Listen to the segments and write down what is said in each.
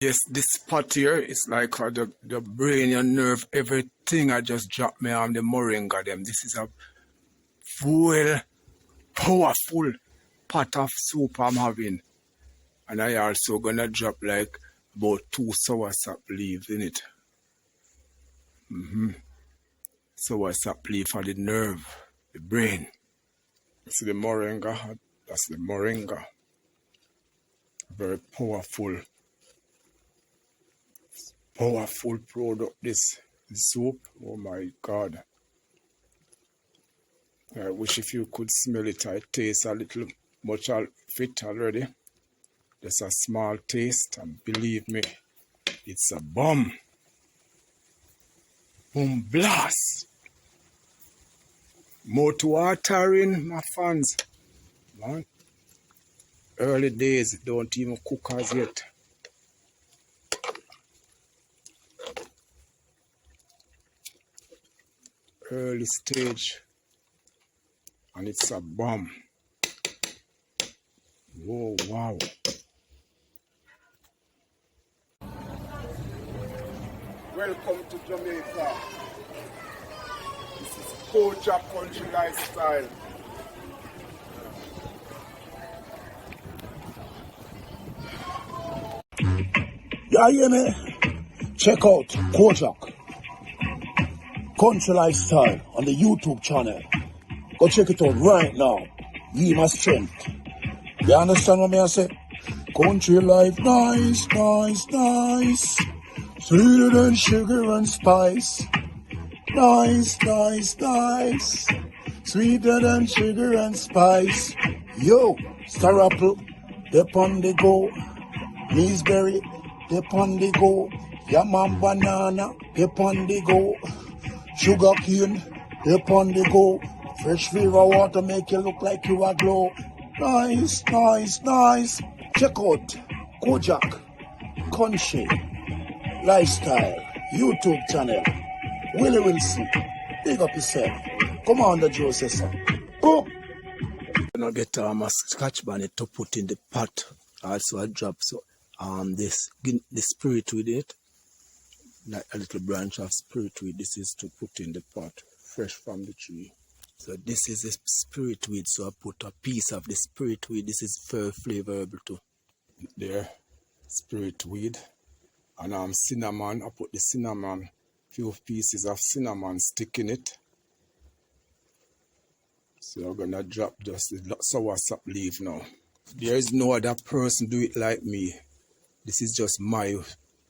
Yes, this spot here is like for the brain, your nerve, everything. I just dropped me on the moringa them. This is a full, powerful pot of soup I'm having. And I also gonna drop like about 2 soursop leaves in it. Soursop leaf for the nerve, the brain. See the moringa, that's the moringa. Very powerful product, this soup. Oh my God. I wish if you could smell it, I taste a little much of it already. Just a small taste, and believe me, it's a bomb. Boom blast. Mouth watering, my fans. Man. Early days, don't even cook as yet. Early stage, and it's a bomb. Whoa, wow. Welcome to Jamaica. This is culture, country lifestyle. You hear me? Check out Kojak Country Lifestyle on the YouTube channel. Go check it out right now. Give my strength. You understand what I say? Country life, nice, nice, nice. Sweeter than sugar and spice. Nice, nice, nice. Sweeter than sugar and spice. Yo, Star Apple, dip on the go. Raspberry, dip on the go. Yaman banana, dip on the go. Sugar cane, dip on the go. Fresh river water make you look like you are glow. Nice, nice, nice. Check out Kojak Country Lifestyle YouTube channel. Willie Wilson, big up yourself. Come on, the Joe says so. Boom. Gonna get a scotch bonnet to put in the pot. Also I drop this the spirit with it. Like a little branch of spirit weed. This is to put in the pot, fresh from the tree. So this is the spirit weed. So I put a piece of the spirit weed. This is very flavorable too. There, spirit weed, and cinnamon. I put the cinnamon, few pieces of cinnamon stick in it. So I'm gonna drop just the soursop leaf now. There is no other person do it like me. This is just my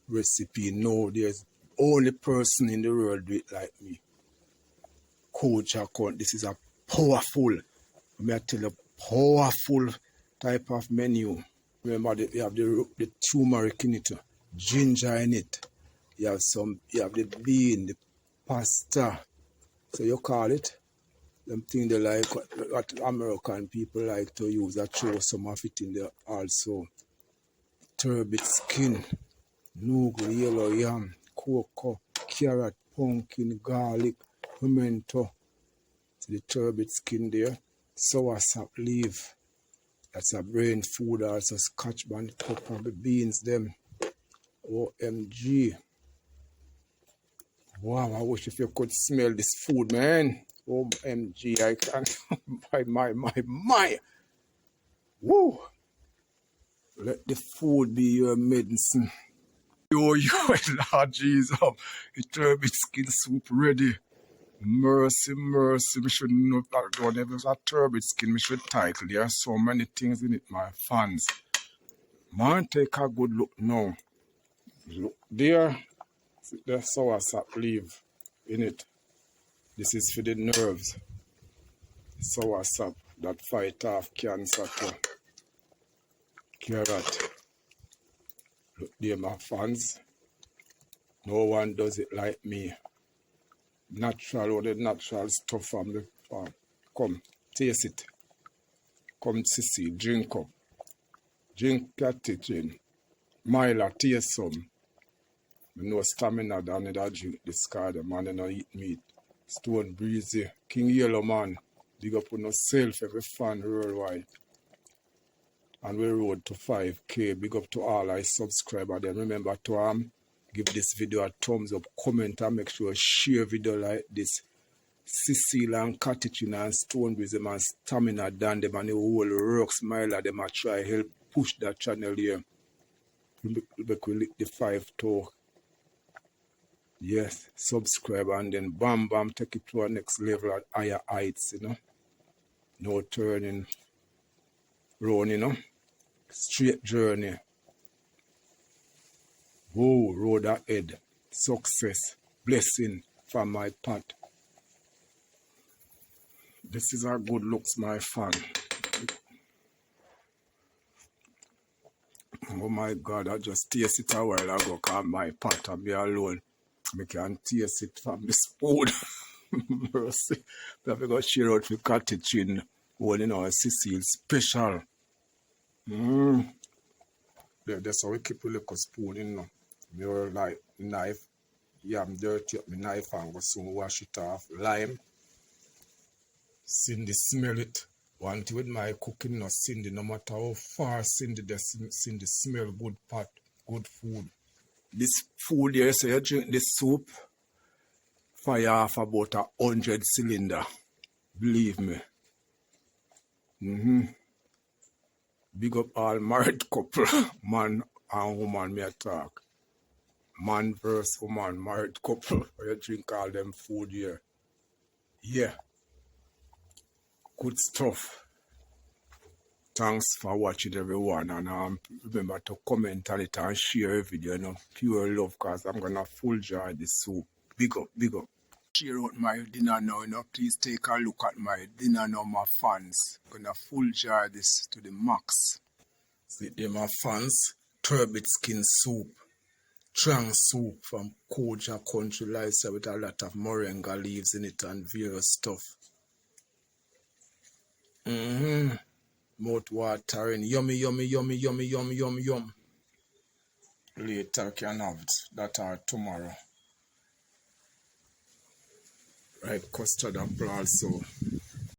recipe. No, there's only person in the world do it like me. Kojak. This is a powerful, I tell you, powerful type of menu. Remember, you have the turmeric in it, ginger in it. You have the bean, the pasta. So you call it. Them thing they like what American people like to use. I throw some of it in there also. Turbot skin, noodle, yellow yam, cocoa, carrot, pumpkin, garlic, pimento. So the turbot skin there. Soursop leaf. That's a brain food, also scotch bonnet pepper, the beans them. OMG. Wow, I wish if you could smell this food, man. OMG, I can't. my. Woo. Let the food be your medicine. Yo, Lord Jesus. The turbot skin soup ready. Mercy, mercy. We should know that whatever is a turbot skin, we should title. There are so many things in it, my fans. Man, take a good look now. Look there. The soursop leaf in it. This is for the nerves. Soursop that fight off cancer too. Carrot. Look there, my fans. No one does it like me. Natural, all the natural stuff from the farm. Come, taste it. Come to see, drink up. Drink that gin. Mila, taste some. No stamina than that drink this card. The man don't eat meat. Stone Breezy. King Yellow Man. Big up on yourself, every fan worldwide. And we road to 5K. Big up to all our subscribers. Then remember to give this video a thumbs up, comment, and make sure share video like this. Cecile and Catechin and Stonebreeze and Stamina Dan them and the whole rock smiler them a try help push that channel here. We lick the 5 to yes, subscribe and then bam bam take it to our next level at higher heights, you know. No turning round, you know. Straight journey. Whoa, road ahead. Success. Blessing from my path. This is a good looks, my fan. Oh my God, I just taste it a while ago because my pot and me alone. I can taste it from the spoon. Mercy. I have to share out with Catechin. Well, you know, Cecile special. That's how we keep a little spoon, you know. Your like knife. Yeah, I'm dirty up my knife and go soon wash it off. Lime. Cindy smell it. One thing with my cooking, no Cindy, no matter how far Cindy, Cindy smell good pot, good food. This food here, so you drink this soup, fire off about 100 cylinder. Believe me. Big up all married couple, man and woman, me talk. Man versus woman, married couple, you drink all them food here. Yeah. Good stuff. Thanks for watching everyone, and remember to comment on it and share every video, you know, pure love, because I'm gonna full jar this soup. Big up, big up. Share out my dinner now, you know, please take a look at my dinner now, my fans. Gonna full jar this to the max. See there, my fans, turbot skin soup, trang soup from Koja country lifestyle with a lot of moringa leaves in it and various stuff. Mouth watering, yummy, yummy, yummy, yummy, yum, yum, yum. Later can have it, that are tomorrow. Right, custard apple also.